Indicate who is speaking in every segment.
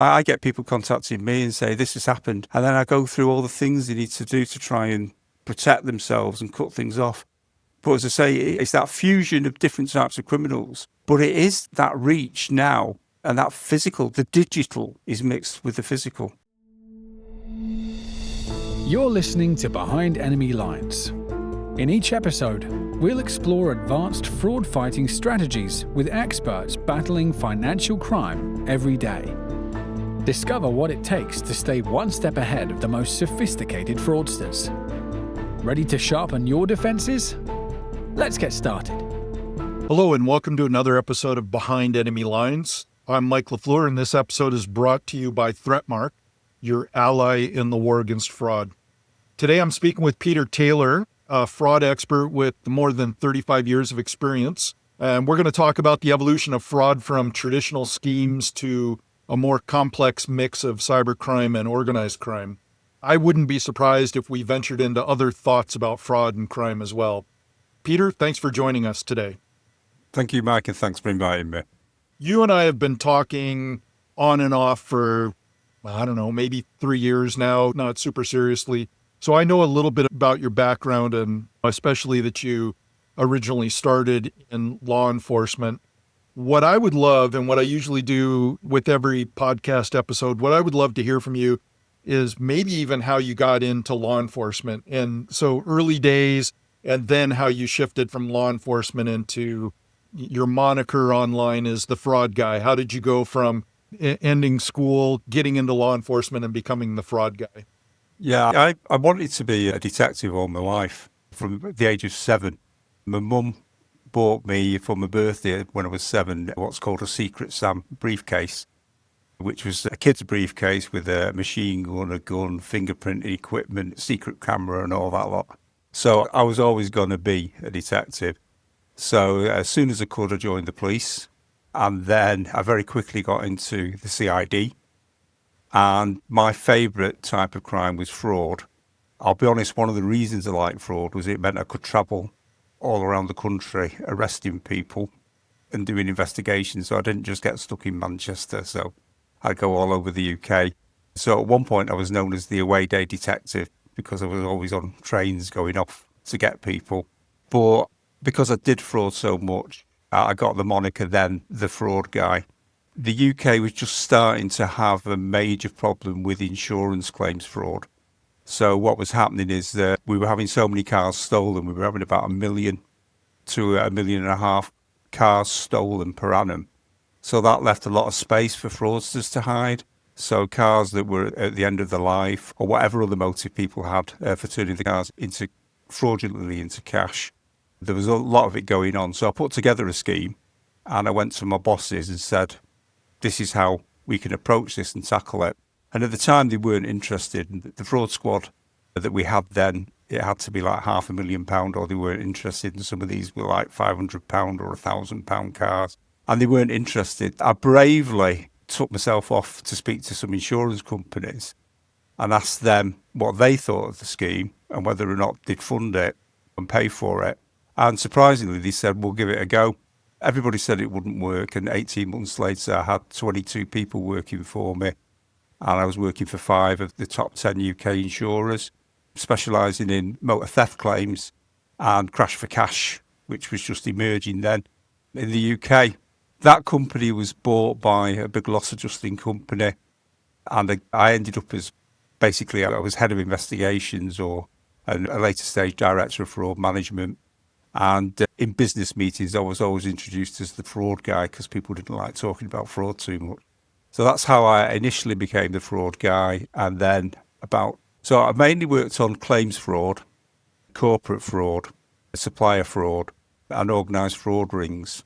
Speaker 1: I get people contacting me and say, this has happened. And then I go through all the things they need to do to try and protect themselves and cut things off. But as I say, it's that fusion of different types of criminals. But it is that reach now, and that physical, the digital is mixed with the physical.
Speaker 2: You're listening to Behind Enemy Lines. In each episode, we'll explore advanced fraud fighting strategies with experts battling financial crime every day. Discover what it takes to stay one step ahead of the most sophisticated fraudsters. Ready to sharpen your defenses? Let's get started.
Speaker 3: Hello and welcome to another episode of Behind Enemy Lines. I'm Mike LaFleur, and this episode is brought to you by ThreatMark, your ally in the war against fraud. Today I'm speaking with Peter Taylor, a fraud expert with more than 35 years of experience. And we're going to talk about the evolution of fraud from traditional schemes to a more complex mix of cybercrime and organized crime. I wouldn't be surprised if we ventured into other thoughts about fraud and crime as well. Peter, thanks for joining us today.
Speaker 1: Thank you, Mike, and thanks for inviting me.
Speaker 3: You and I have been talking on and off for, maybe 3 years now, not super seriously. So I know a little bit about your background, and especially that you originally started in law enforcement. What I would love, and what I usually do with every podcast episode, what I would love to hear from you is maybe even how you got into law enforcement. And so early days, and then how you shifted from law enforcement into your moniker online is the fraud guy. How did you go from ending school, getting into law enforcement, and becoming the fraud guy?
Speaker 1: Yeah, I wanted to be a detective all my life from the age of 7. My mum bought me for my birthday when I was 7 what's called a Secret Sam briefcase, which was a kid's briefcase with a machine gun, a gun, fingerprint equipment, secret camera and all that lot. So I was always going to be a detective. So as soon as I could, I joined the police. And then I very quickly got into the CID. And my favourite type of crime was fraud. I'll be honest, one of the reasons I liked fraud was it meant I could travel all around the country arresting people and doing investigations. So I didn't just get stuck in Manchester. So I'd go all over the UK. So at one point I was known as the away day detective because I was always on trains going off to get people. But because I did fraud so much, I got the moniker then the fraud guy. The UK was just starting to have a major problem with insurance claims fraud. So what was happening is that we were having so many cars stolen. We were having about 1 million to 1.5 million cars stolen per annum. So that left a lot of space for fraudsters to hide. So cars that were at the end of their life or whatever other motive people had for turning the cars fraudulently into cash. There was a lot of it going on. So I put together a scheme and I went to my bosses and said, this is how we can approach this and tackle it. And at the time, they weren't interested. The fraud squad that we had then, it had to be like £500,000 or they weren't interested. And some of these were like £500 or £1,000 cars. And they weren't interested. I bravely took myself off to speak to some insurance companies and asked them what they thought of the scheme and whether or not they'd fund it and pay for it. And surprisingly, they said, we'll give it a go. Everybody said it wouldn't work. And 18 months later, I had 22 people working for me. And I was working for 5 of the top 10 UK insurers, specialising in motor theft claims and crash for cash, which was just emerging then in the UK. That company was bought by a big loss adjusting company. And I ended up as basically, I was head of investigations or a later stage director of fraud management. And in business meetings, I was always introduced as the fraud guy because people didn't like talking about fraud too much. So that's how I initially became the fraud guy. And then so I mainly worked on claims fraud, corporate fraud, supplier fraud, and organised fraud rings.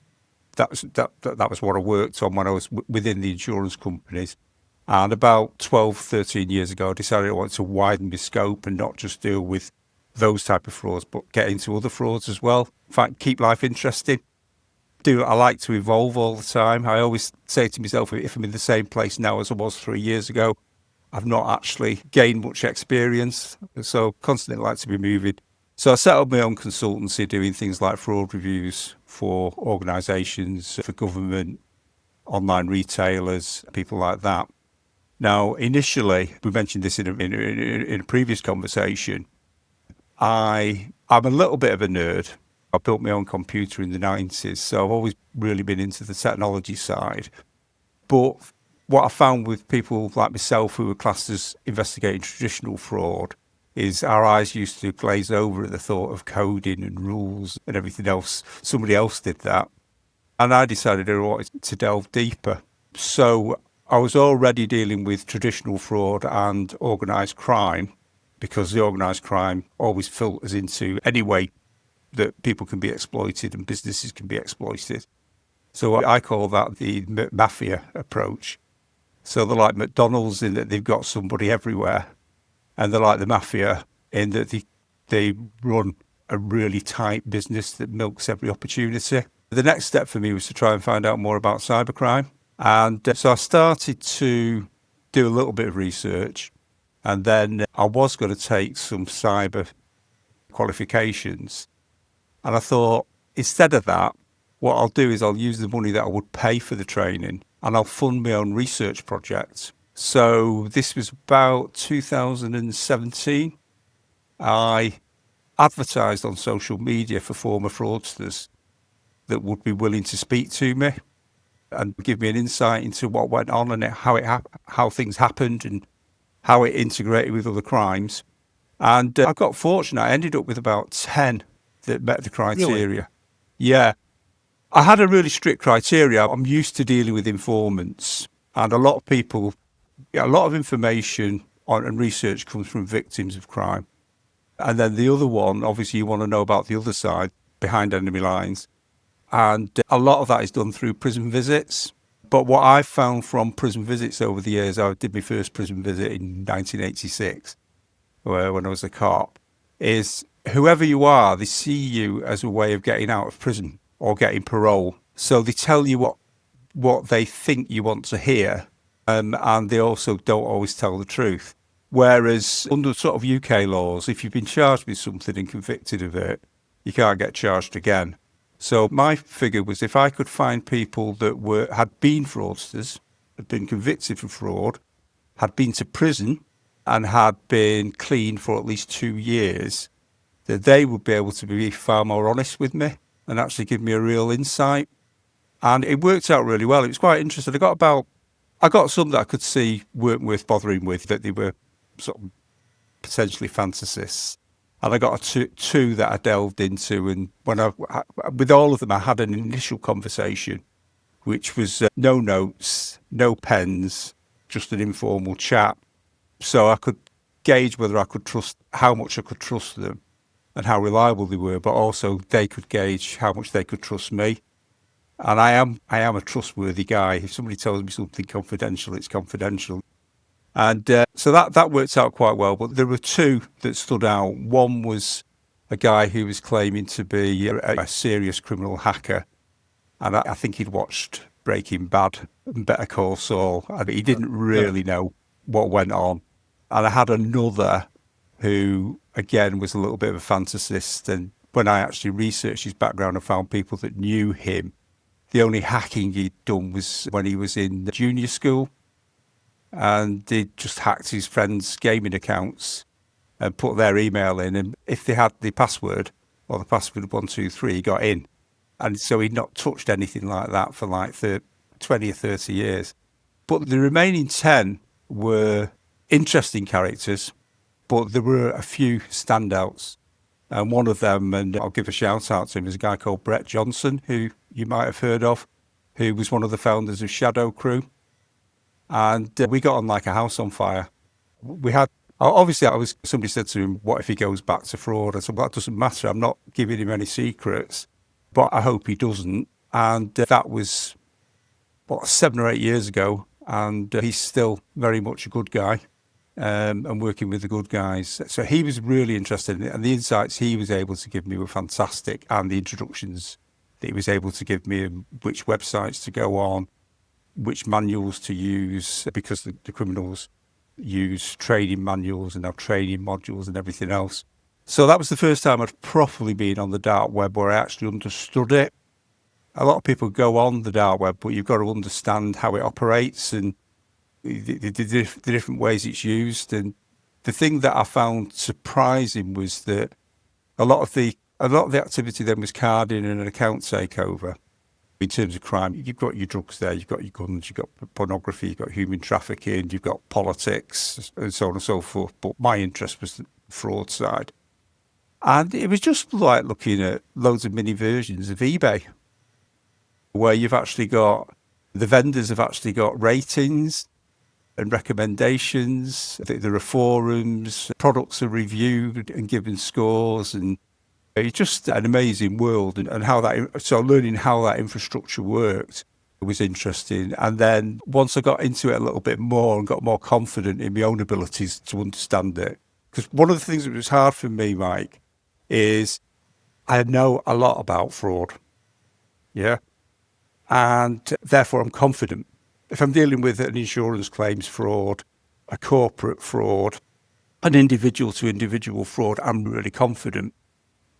Speaker 1: That was what I worked on when I was within the insurance companies. And about 12, 13 years ago, I decided I wanted to widen my scope and not just deal with those type of frauds, but get into other frauds as well. In fact, keep life interesting. I like to evolve all the time. I always say to myself, if I'm in the same place now as I was 3 years ago, I've not actually gained much experience. So constantly like to be moving. So I set up my own consultancy doing things like fraud reviews for organisations, for government, online retailers, people like that. Now, initially, we mentioned this in a previous conversation, I'm a little bit of a nerd. I built my own computer in the 90s, so I've always really been into the technology side. But what I found with people like myself who were classed as investigating traditional fraud is our eyes used to glaze over at the thought of coding and rules and everything else. Somebody else did that. And I decided I wanted to delve deeper. So I was already dealing with traditional fraud and organised crime, because the organised crime always filters into any way that people can be exploited and businesses can be exploited. So I call that the mafia approach. So they're like McDonald's in that they've got somebody everywhere, and they're like the mafia in that they run a really tight business that milks every opportunity. The next step for me was to try and find out more about cybercrime. And so I started to do a little bit of research. And then I was going to take some cyber qualifications. And I thought, instead of that, what I'll do is I'll use the money that I would pay for the training and I'll fund my own research project. So this was about 2017. I advertised on social media for former fraudsters that would be willing to speak to me and give me an insight into what went on and how things happened and how it integrated with other crimes. And I got fortunate. I ended up with about 10 that met the criteria.
Speaker 3: Really?
Speaker 1: Yeah. I had a really strict criteria. I'm used to dealing with informants, and a lot of people, a lot of information on and research comes from victims of crime. And then the other one, obviously you want to know about the other side, behind enemy lines. And a lot of that is done through prison visits. But what I found from prison visits over the years, I did my first prison visit in 1986, when I was a cop, is whoever you are, they see you as a way of getting out of prison or getting parole. So they tell you what they think you want to hear, and they also don't always tell the truth. Whereas under sort of UK laws, if you've been charged with something and convicted of it, you can't get charged again. So my figure was if I could find people that had been fraudsters, had been convicted for fraud, had been to prison and had been clean for at least 2 years, that they would be able to be far more honest with me and actually give me a real insight. And it worked out really well. It was quite interesting. I got some that I could see weren't worth bothering with, that they were sort of potentially fantasists. And I got two that I delved into, and with all of them, I had an initial conversation, which was no notes, no pens, just an informal chat. So I could gauge whether I could trust, how much I could trust them and how reliable they were, but also they could gauge how much they could trust me. And I am a trustworthy guy. If somebody tells me something confidential, it's confidential. And so that worked out quite well. But there were two that stood out. One was a guy who was claiming to be a serious criminal hacker. And I think he'd watched Breaking Bad and Better Call Saul. And he didn't really know what went on. And I had another who, again, was a little bit of a fantasist. And when I actually researched his background, I found people that knew him. The only hacking he'd done was when he was in junior school. And they just hacked his friends' gaming accounts and put their email in. And if they had the password, or the password 123, he got in. And so he'd not touched anything like that for like 20 or 30 years. But the remaining 10 were interesting characters, but there were a few standouts. And one of them, and I'll give a shout out to him, is a guy called Brett Johnson, who you might have heard of, who was one of the founders of Shadow Crew. And we got on like a house on fire. We had, obviously, somebody said to him, what if he goes back to fraud? I said, well, that doesn't matter. I'm not giving him any secrets, but I hope he doesn't. And that was, 7 or 8 years ago. And he's still very much a good guy and working with the good guys. So he was really interested in it. And the insights he was able to give me were fantastic. And the introductions that he was able to give me, and which websites to go on, which manuals to use, because the criminals use training manuals and have training modules and everything else. So that was the first time I'd properly been on the dark web where I actually understood it. A lot of people go on the dark web, but you've got to understand how it operates. And the different ways it's used. And the thing that I found surprising was that a lot of the activity then was carding and an account takeover. In terms of crime, you've got your drugs there, you've got your guns, you've got pornography, you've got human trafficking, you've got politics, and so on and so forth. But my interest was the fraud side. And it was just like looking at loads of mini versions of eBay, where you've actually got, the vendors have actually got ratings and recommendations. There are forums, products are reviewed and given scores, and it's just an amazing world. And how that, so learning how that infrastructure worked was interesting. And then once I got into it a little bit more and got more confident in my own abilities to understand it, because one of the things that was hard for me, Mike, is I know a lot about fraud. Yeah. And therefore I'm confident. If I'm dealing with an insurance claims fraud, a corporate fraud, an individual to individual fraud, I'm really confident.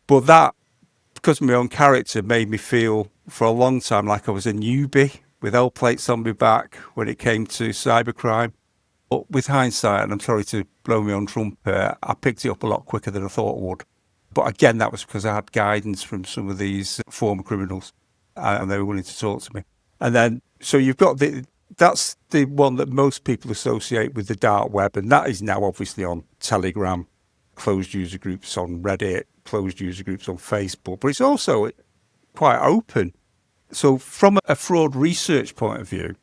Speaker 1: But that, because of my own character, made me feel for a long time like I was a newbie with L plates on my back when it came to cybercrime. But with hindsight, and I'm sorry to blow my own trumpet, I picked it up a lot quicker than I thought I would. But again, that was because I had guidance from some of these former criminals and they were willing to talk to me. And then, so you've got that's the one that most people associate with the dark web. And that is now obviously on Telegram, closed user groups on Reddit, closed user groups on Facebook, but it's also quite open. So from a fraud research point of view,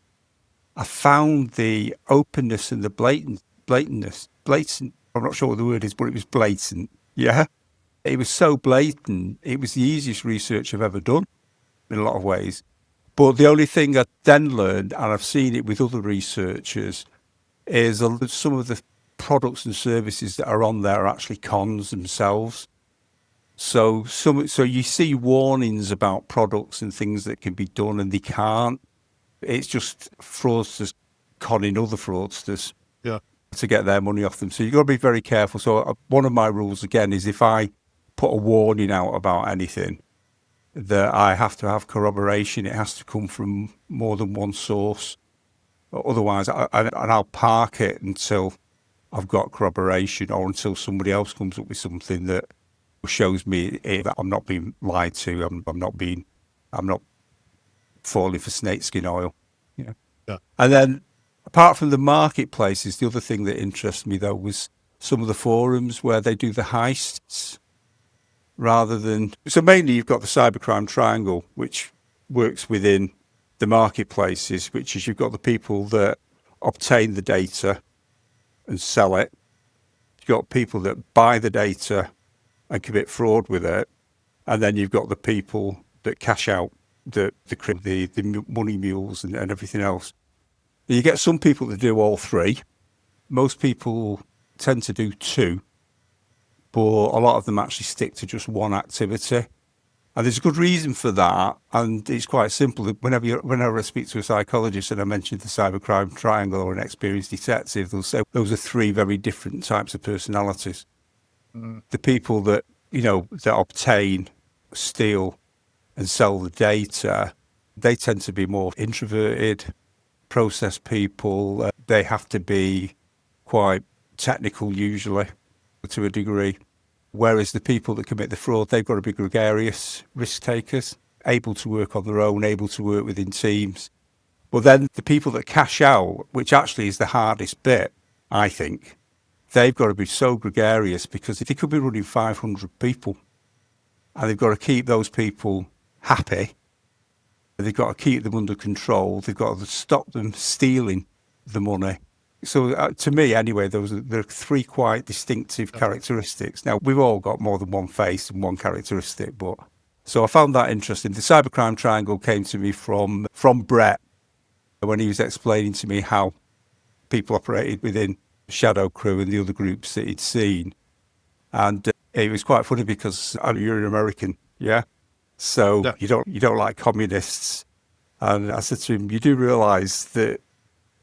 Speaker 1: I found the openness and the blatantness, I'm not sure what the word is, but it was blatant. Yeah. It was so blatant. It was the easiest research I've ever done in a lot of ways. But the only thing I then learned, and I've seen it with other researchers, is some of the products and services that are on there are actually cons themselves. So you see warnings about products and things that can be done and they can't. It's just fraudsters conning other fraudsters to get their money off them. So you've got to be very careful. So one of my rules, again, is if I put a warning out about anything, that I have to have corroboration. It has to come from more than one source. Otherwise, I'll park it until I've got corroboration or until somebody else comes up with something that shows me that I'm not being lied to. I'm not falling for snakeskin oil. Yeah. And then apart from the marketplaces, the other thing that interests me though was some of the forums where they do the heists rather than, so mainly you've got the cybercrime triangle, which works within the marketplaces, which is you've got the people that obtain the data and sell it. You've got people that buy the data and commit fraud with it. And then you've got the people that cash out the money mules and everything else. You get some people that do all three. Most people tend to do two, but a lot of them actually stick to just one activity. And there's a good reason for that, and it's quite simple. Whenever I speak to a psychologist and I mention the cybercrime triangle or an experienced detective, they'll say those are three very different types of personalities. The people that, that obtain, steal, and sell the data, they tend to be more introverted, process people. They have to be quite technical usually to a degree. Whereas the people that commit the fraud, they've got to be gregarious risk takers, able to work on their own, able to work within teams. But then the people that cash out, which actually is the hardest bit, I think, they've got to be so gregarious because they could be running 500 people and they've got to keep those people happy. They've got to keep them under control. They've got to stop them stealing the money. So to me, anyway, there are three quite distinctive characteristics. Now, we've all got more than one face and one characteristic, but so I found that interesting. The cybercrime triangle came to me from Brett when he was explaining to me how people operated within Shadow Crew and the other groups that he'd seen. And it was quite funny because you're an American, yeah? So you don't like communists. And I said to him, you do realise that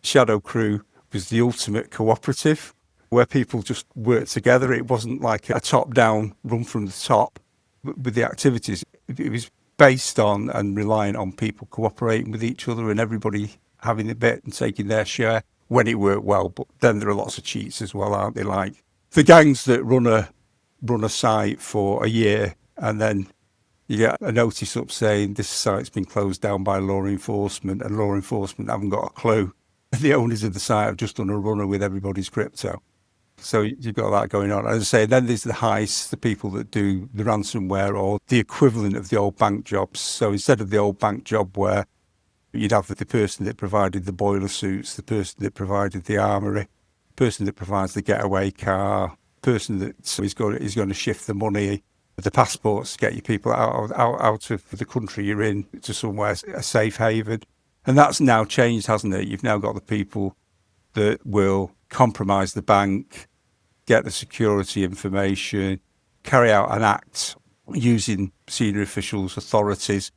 Speaker 1: Shadow Crew was the ultimate cooperative where people just worked together. It wasn't like a top-down run from the top with the activities. It was based on and reliant on people cooperating with each other and everybody having a bit and taking their share. when it worked well. But then there are lots of cheats as well, aren't they? Like the gangs that run a site for a year and then you get a notice up saying this site's been closed down by law enforcement, and law enforcement haven't got a clue. The owners of the site have just done a runner with everybody's crypto. So you've got that going on. As I say, then there's the heists, the people that do the ransomware or the equivalent of the old bank jobs. So instead of the old bank job where you'd have the person that provided the boiler suits, the person that provided the armoury, the person that provides the getaway car, the person that is going to shift the money, the passports to get you people out of the country you're in to somewhere, a safe haven. And that's now changed, hasn't it? You've now got the people that will compromise the bank, get the security information, carry out an act using senior officials, authorities,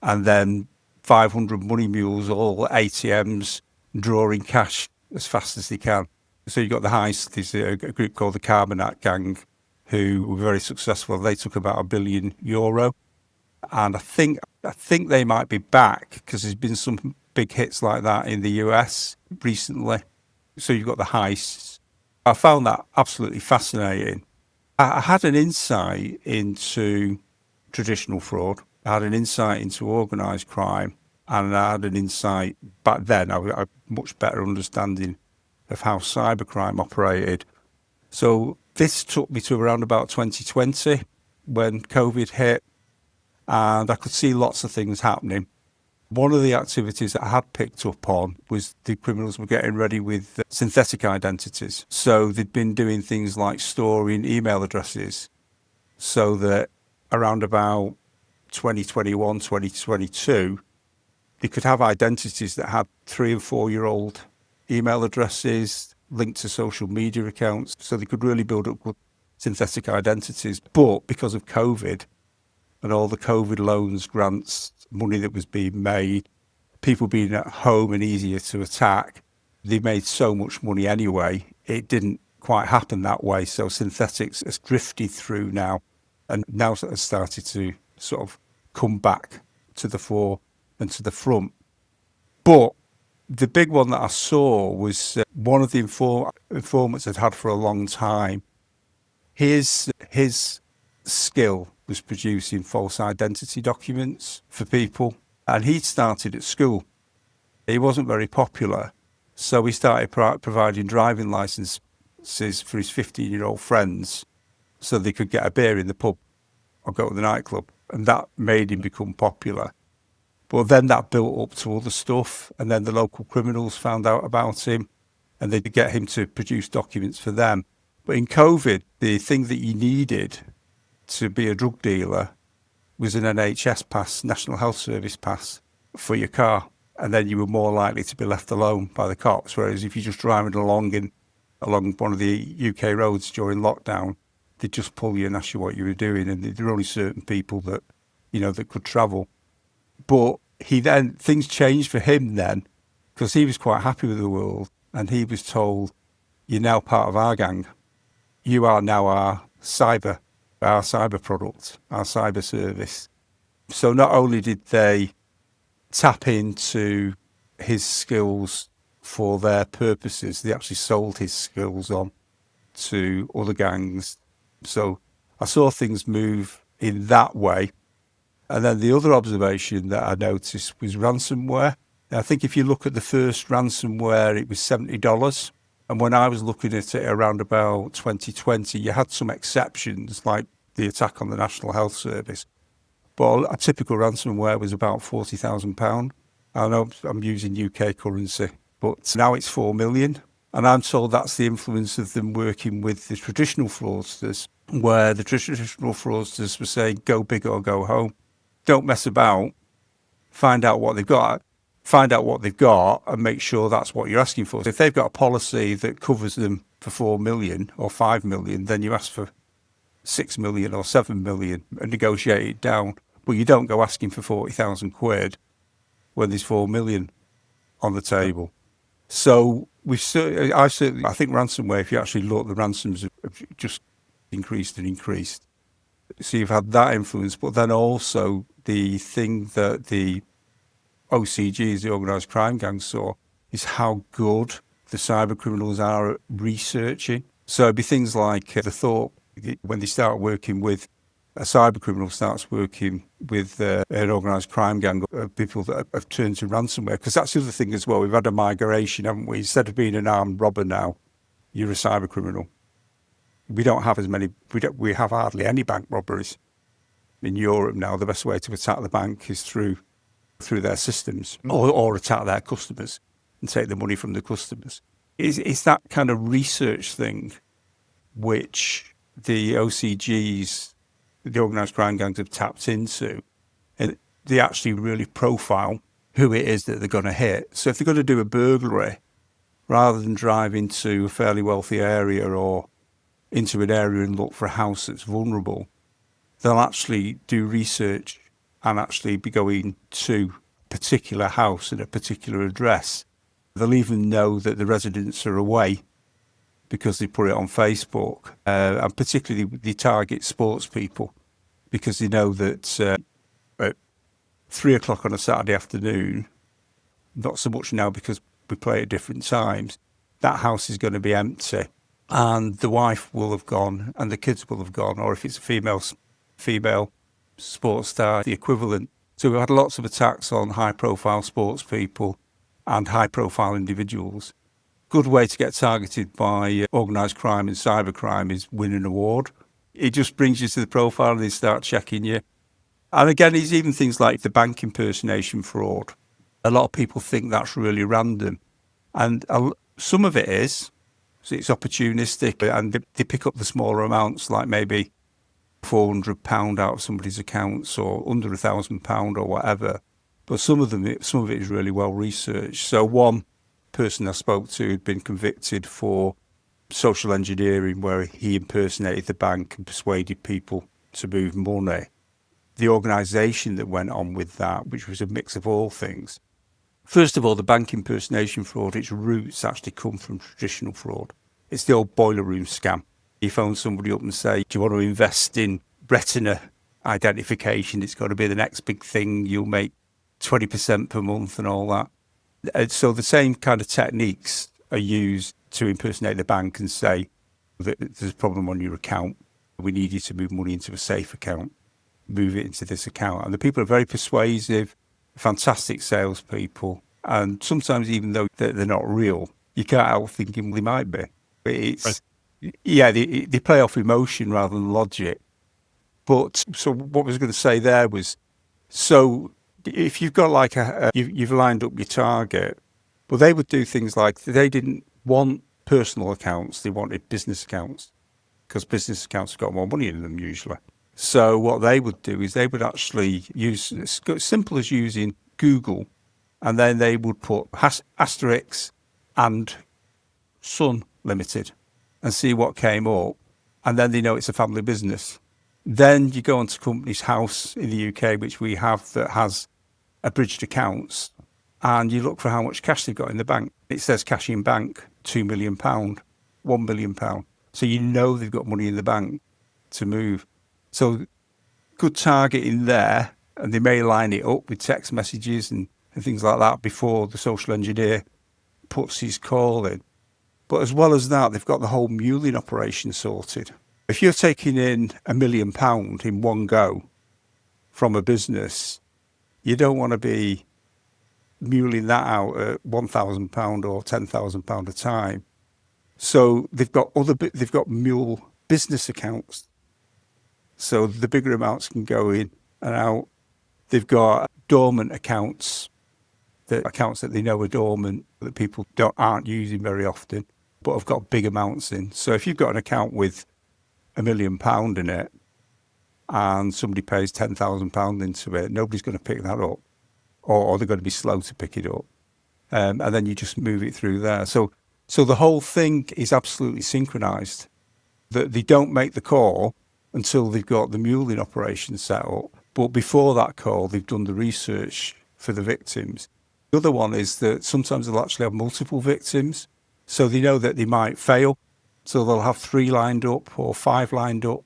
Speaker 1: and then 500 money mules, all ATMs, drawing cash as fast as they can. So you've got the heist. There's a group called the Carbonate Gang who were very successful. They took about €1 billion. And I think they might be back because there's been some big hits like that in the US recently. So you've got the heists. I found that absolutely fascinating. I had an insight into traditional fraud. I had an insight into organised crime. And I had an insight back then. I had a much better understanding of how cybercrime operated. So this took me to around about 2020 when COVID hit. And I could see lots of things happening. One of the activities that I had picked up on was the criminals were getting ready with synthetic identities. So they'd been doing things like storing email addresses so that around about 2021, 2022, they could have identities that had 3 and 4 year old email addresses linked to social media accounts. So they could really build up good synthetic identities. But because of COVID, and all the COVID loans, grants, money that was being made, people being at home and easier to attack, they made so much money anyway, it didn't quite happen that way. So synthetics has drifted through now and now has started to sort of come back to the fore and to the front. But the big one that I saw was one of the informants I'd had for a long time. His skill was producing false identity documents for people. And he'd started at school. He wasn't very popular. So he started providing driving licenses for his 15-year-old friends so they could get a beer in the pub or go to the nightclub. And that made him become popular. But then that built up to other stuff. And then the local criminals found out about him and they'd get him to produce documents for them. But in COVID, the thing that you needed to be a drug dealer was an NHS pass, National Health Service pass, for your car. And then you were more likely to be left alone by the cops. Whereas if you're just driving along one of the UK roads during lockdown, they'd just pull you and ask you what you were doing. And there were only certain people that, that could travel. But things changed for him then, because he was quite happy with the world. And he was told, you're now part of our gang. You are now our cyber product, our cyber service. So not only did they tap into his skills for their purposes, they actually sold his skills on to other gangs. So I saw things move in that way. And then the other observation that I noticed was ransomware. I think if you look at the first ransomware, it was $70. And when I was looking at it around about 2020, you had some exceptions like the attack on the National Health Service. But a typical ransomware was about £40,000. I know I'm using UK currency, but now it's 4 million. And I'm told that's the influence of them working with the traditional fraudsters, where the traditional fraudsters were saying, go big or go home. Don't mess about. Find out what they've got. And make sure that's what you're asking for. So if they've got a policy that covers them for 4 million or 5 million, then you ask for 6 million or 7 million and negotiate it down. But you don't go asking for 40,000 quid when there's 4 million on the table. So I think ransomware, if you actually look, the ransoms have just increased and increased. So you've had that influence, but then also the thing that the OCGs, the organised crime gangs, saw is how good the cyber criminals are researching. So it'd be things like the thought when they start working with a cyber criminal starts working with an organised crime gang of people that have turned to ransomware. Because that's the other thing as well. We've had a migration, haven't we? Instead of being an armed robber now, you're a cyber criminal. We don't have as many. We have hardly any bank robberies in Europe now. The best way to attack the bank is through their systems or attack their customers and take the money from the customers. It's that kind of research thing which the OCGs, the organised crime gangs, have tapped into, and they actually really profile who it is that they're going to hit. So if they're going to do a burglary, rather than drive into a fairly wealthy area or into an area and look for a house that's vulnerable, they'll actually do research and actually be going to a particular house at a particular address. They'll even know that the residents are away because they put it on Facebook. And particularly they target sports people because they know that at 3 o'clock on a Saturday afternoon, not so much now because we play at different times, that house is going to be empty and the wife will have gone and the kids will have gone, or if it's a female sports star, the equivalent. So we've had lots of attacks on high-profile sports people and high-profile individuals. Good way to get targeted by organised crime and cybercrime is win an award. It just brings you to the profile and they start checking you. And again, it's even things like the bank impersonation fraud. A lot of people think that's really random. And some of it is. So it's opportunistic and they pick up the smaller amounts, like maybe £400 out of somebody's accounts or under £1,000 or whatever. But some of it is really well researched. So one person I spoke to had been convicted for social engineering where he impersonated the bank and persuaded people to move money. The organisation that went on with that, which was a mix of all things. First of all, the bank impersonation fraud, its roots actually come from traditional fraud. It's the old boiler room scam. You phone somebody up and say, do you want to invest in retina identification? It's got to be the next big thing. You'll make 20% per month and all that. And so the same kind of techniques are used to impersonate the bank and say that there's a problem on your account. We need you to move money into a safe account. Move it into this account. And the people are very persuasive, fantastic salespeople. And sometimes even though they're not real, you can't help thinking they might be. It's, yeah, they play off emotion rather than logic. But so what I was going to say there was, so if you've got like you've lined up your target, well, they would do things like they didn't want personal accounts, they wanted business accounts because business accounts have got more money in them usually. So what they would do is they would actually use, as simple as using Google, and then they would put asterisk and Sun Limited and see what came up. And then they know it's a family business. Then you go onto Companies House in the UK, which we have, that has abridged accounts, and you look for how much cash they've got in the bank. It says cash in bank, £2 million, £1 million. So you know they've got money in the bank to move. So good targeting there, and they may line it up with text messages and things like that before the social engineer puts his call in. But as well as that, they've got the whole muling operation sorted. If you're taking in £1 million in one go from a business, you don't want to be muling that out at £1,000 or £10,000 a time. So they've got mule business accounts. So the bigger amounts can go in and out. They've got dormant accounts, the accounts that they know are dormant that people aren't using very often, but have got big amounts in. So if you've got an account with £1 million in it and somebody pays £10,000 into it, nobody's going to pick that up, or they're going to be slow to pick it up. And then you just move it through there. So the whole thing is absolutely synchronized. That they don't make the call until they've got the muling operation set up. But before that call, they've done the research for the victims. The other one is that sometimes they'll actually have multiple victims. So they know that they might fail. So they'll have 3 lined up or 5 lined up.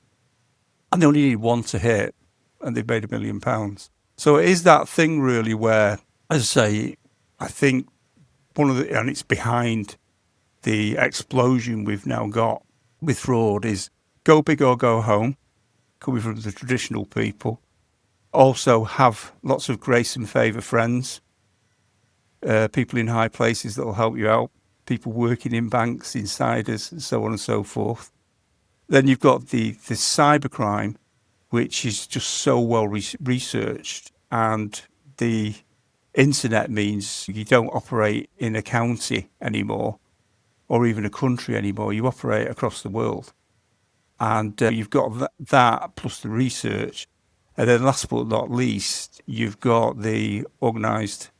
Speaker 1: And they only need 1 to hit. And they've made £1 million. So it is that thing really where, as I say, I think and it's behind the explosion we've now got with fraud is go big or go home, coming from the traditional people. Also have lots of grace and favour friends, people in high places that will help you out, people working in banks, insiders, and so on and so forth. Then you've got the cybercrime, which is just so well researched, and the internet means you don't operate in a county anymore or even a country anymore. You operate across the world. And you've got that plus the research. And then last but not least, you've got the organised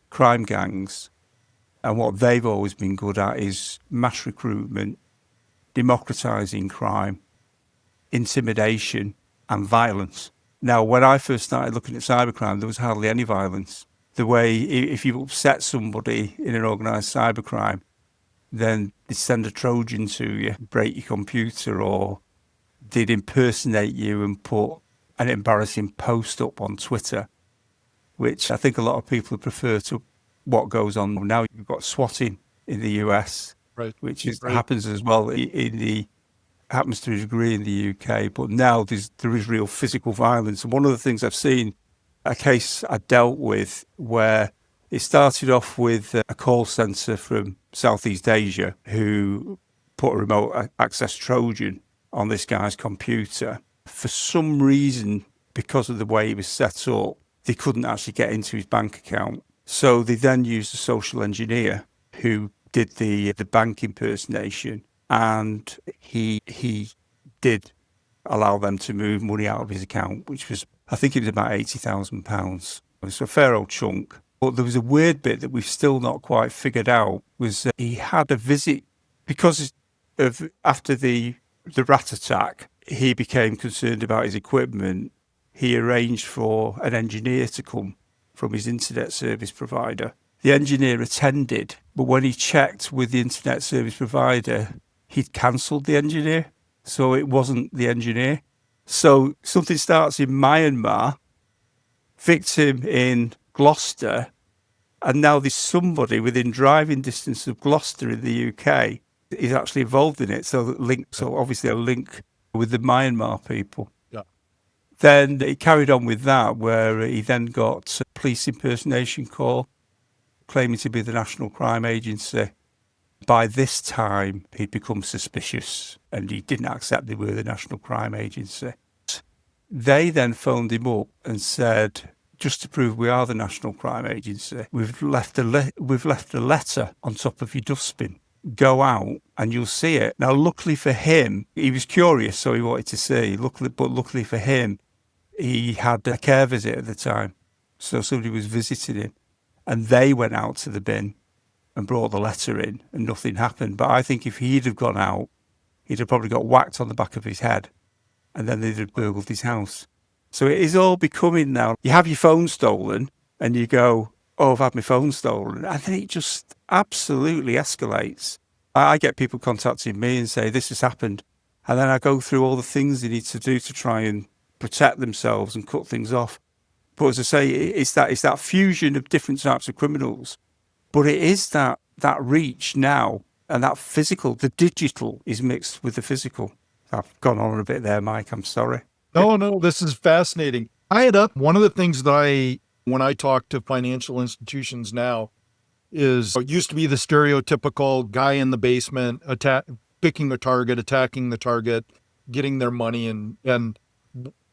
Speaker 1: crime gangs. And what they've always been good at is mass recruitment, democratising crime, intimidation and violence. Now, when I first started looking at cybercrime, there was hardly any violence. The way, if you upset somebody in an organised cybercrime, then they'd send a Trojan to you, break your computer, or they'd impersonate you and put an embarrassing post up on Twitter, which I think a lot of people prefer to what goes on now. You've got swatting in the US,
Speaker 3: Right.
Speaker 1: which happens as well happens to a degree in the UK, but now there is real physical violence. And one of the things I've seen, a case I dealt with where it started off with a call centre from Southeast Asia who put a remote access Trojan on this guy's computer. For some reason, because of the way he was set up, they couldn't actually get into his bank account. So they then used a social engineer who did the bank impersonation, and he did allow them to move money out of his account, which was, I think it was about £80,000. It's a fair old chunk. But there was a weird bit that we've still not quite figured out, was he had a visit, because of after the rat attack, he became concerned about his equipment. He arranged for an engineer to come from his internet service provider. The engineer attended, but when he checked with the internet service provider, he'd cancelled the engineer, so it wasn't the engineer. So something starts in Myanmar, victim in Gloucester, and now there's somebody within driving distance of Gloucester in the UK is actually involved in it. So obviously a link with the Myanmar people.
Speaker 3: Yeah.
Speaker 1: Then he carried on with that, where he then got a police impersonation call claiming to be the National Crime Agency. By this time, he'd become suspicious and he didn't accept they were the National Crime Agency. They then phoned him up and said, just to prove we are the National Crime Agency, we've left a letter on top of your dustbin. Go out and you'll see it. Now, luckily for him, he was curious, so he wanted to see. Luckily for him, he had a care visit at the time. So somebody was visiting him and they went out to the bin and brought the letter in and nothing happened. But I think if he'd have gone out, he'd have probably got whacked on the back of his head and then they'd have burgled his house. So it is all becoming now, you have your phone stolen and you go, oh, I've had my phone stolen. And then it just absolutely escalates. I get people contacting me and say, this has happened. And then I go through all the things they need to do to try and protect themselves and cut things off. But as I say, it's that fusion of different types of criminals. But it is that reach now, and that physical, the digital is mixed with the physical. I've gone on a bit there, Mike, I'm sorry.
Speaker 3: No, this is fascinating. One of the things that when I talk to financial institutions now, is it used to be the stereotypical guy in the basement, picking a target, attacking the target, getting their money. And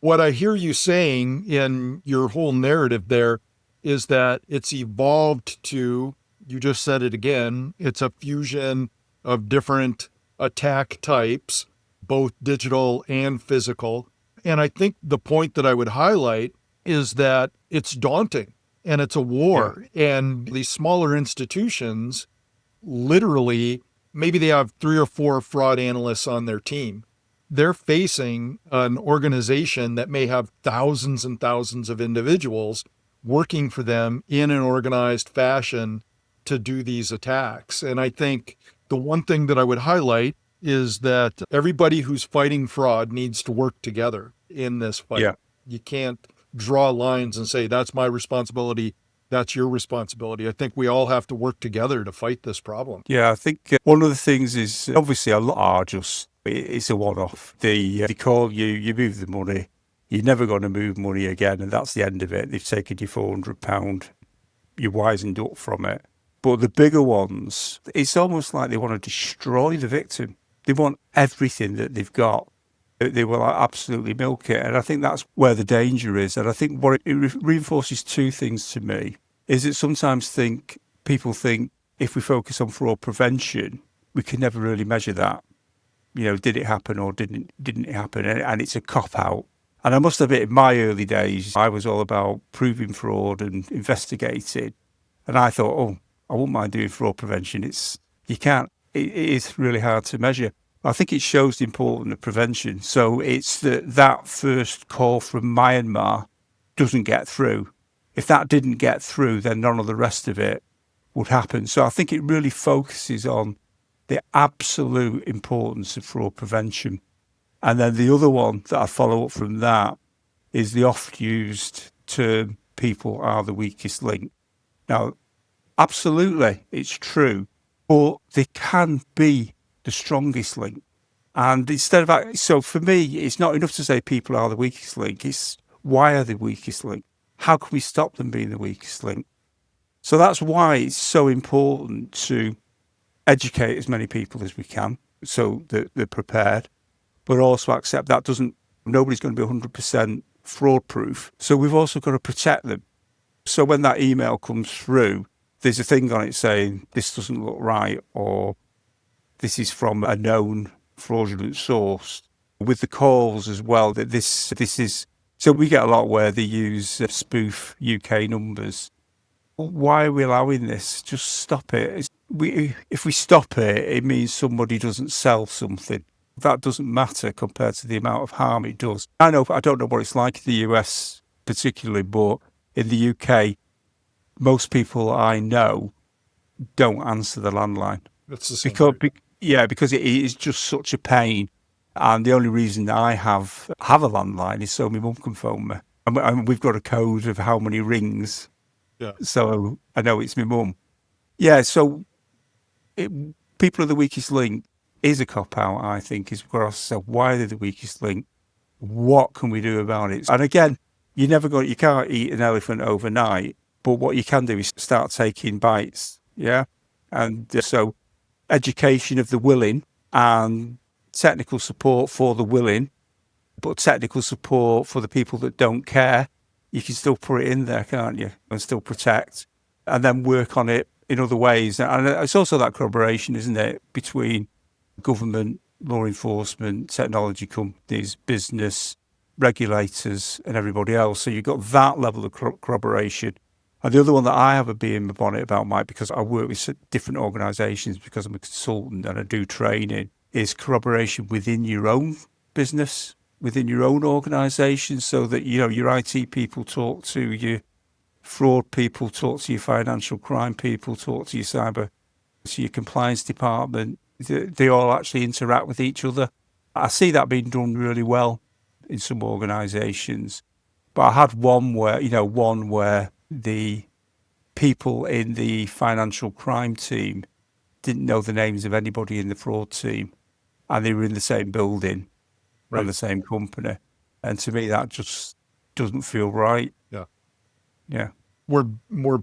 Speaker 3: what I hear you saying in your whole narrative there is that it's evolved to, you just said it again, it's a fusion of different attack types, both digital and physical. And I think the point that I would highlight is that it's daunting and it's a war. Yeah. And these smaller institutions, literally, maybe they have 3 or 4 fraud analysts on their team. They're facing an organization that may have thousands and thousands of individuals working for them in an organized fashion to do these attacks. And I think the one thing that I would highlight is that everybody who's fighting fraud needs to work together in this fight.
Speaker 1: Yeah.
Speaker 3: You can't draw lines and say, that's my responsibility, that's your responsibility. I think we all have to work together to fight this problem.
Speaker 1: Yeah, I think one of the things is obviously a lot are just, it's a one-off. They call you, you move the money, you're never going to move money again, and that's the end of it. They've taken your £400, you're wisened up from it. But the bigger ones, it's almost like they want to destroy the victim. They want everything that they've got. They will absolutely milk it. And I think that's where the danger is. And I think what it reinforces two things to me is that sometimes people think if we focus on fraud prevention, we can never really measure that. Did it happen or didn't it happen? And it's a cop-out. And I must admit, in my early days, I was all about proving fraud and investigating. And I thought, I wouldn't mind doing fraud prevention. It is really hard to measure. I think it shows the importance of prevention. So it's that first call from Myanmar doesn't get through. If that didn't get through, then none of the rest of it would happen. So I think it really focuses on the absolute importance of fraud prevention. And then the other one that I follow up from that is the oft-used term, people are the weakest link. Now, absolutely, it's true, but they can be the strongest link. And so for me, it's not enough to say people are the weakest link. It's why are they the weakest link? How can we stop them being the weakest link? So that's why it's so important to educate as many people as we can so that they're prepared, but also accept that nobody's going to be 100% fraud proof. So we've also got to protect them. So when that email comes through, there's a thing on it saying, this doesn't look right, or this is from a known fraudulent source. With the calls as well, that this is, so we get a lot where they use spoof UK numbers. Why are we allowing this? Just stop it. If we stop it, it means somebody doesn't sell something. That doesn't matter compared to the amount of harm it does. I don't know what it's like in the US particularly, but in the UK, most people I know don't answer the landline.
Speaker 3: That's the same.
Speaker 1: Because it is just such a pain. And the only reason I have a landline is so my mum can phone me. And we've got a code of how many rings.
Speaker 3: Yeah.
Speaker 1: So I know it's my mum. Yeah, so people are the weakest link is a cop-out, I think, is for us. So why are they the weakest link? What can we do about it? And again, you can't eat an elephant overnight, but what you can do is start taking bites, yeah? And so education of the willing and technical support for the willing, but technical support for the people that don't care, you can still put it in there, can't you? And still protect and then work on it in other ways. And it's also that collaboration, isn't it, between government, law enforcement, technology companies, business, regulators and everybody else. So you've got that level of corroboration. And the other one that I have a bee in my bonnet about, Mike, because I work with different organisations, because I'm a consultant and I do training, is corroboration within your own business, within your own organisation, so that, your IT people talk to your fraud people, talk to your financial crime people, talk to your cyber, to your compliance department. They all actually interact with each other. I see that being done really well in some organisations. But I had one where the people in the financial crime team didn't know the names of anybody in the fraud team, and they were in the same building,
Speaker 3: right,
Speaker 1: and the same company. And to me, that just doesn't feel right. Yeah.
Speaker 3: We're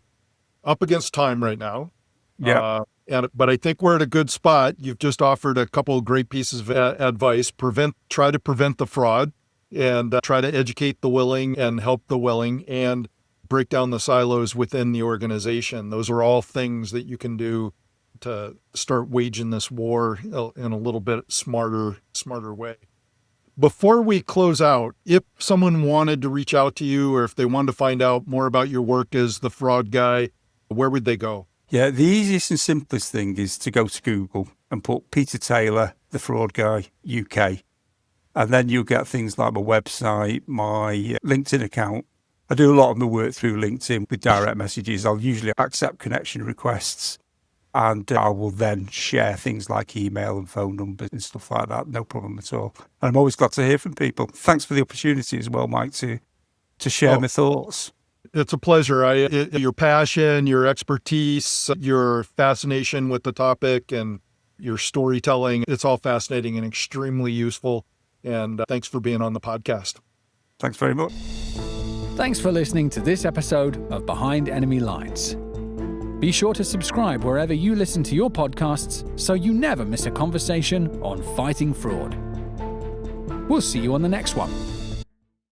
Speaker 3: up against time right now.
Speaker 1: Yeah.
Speaker 3: But I think we're at a good spot. You've just offered a couple of great pieces of advice. Try to prevent the fraud, and try to educate the willing and help the willing, and break down the silos within the organization. Those are all things that you can do to start waging this war in a little bit smarter way. Before we close out, if someone wanted to reach out to you, or if they wanted to find out more about your work as the fraud guy, where would they go?
Speaker 1: Yeah, the easiest and simplest thing is to go to Google and put Peter Taylor, the fraud guy, UK. And then you'll get things like my website, my LinkedIn account. I do a lot of my work through LinkedIn with direct messages. I'll usually accept connection requests, and I will then share things like email and phone numbers and stuff like that. No problem at all. And I'm always glad to hear from people. Thanks for the opportunity as well, Mike, to share my thoughts.
Speaker 3: It's a pleasure. Your passion, your expertise, your fascination with the topic, and your storytelling, it's all fascinating and extremely useful. And thanks for being on the podcast.
Speaker 1: Thanks very much.
Speaker 2: Thanks for listening to this episode of Behind Enemy Lines. Be sure to subscribe wherever you listen to your podcasts so you never miss a conversation on fighting fraud. We'll see you on the next one.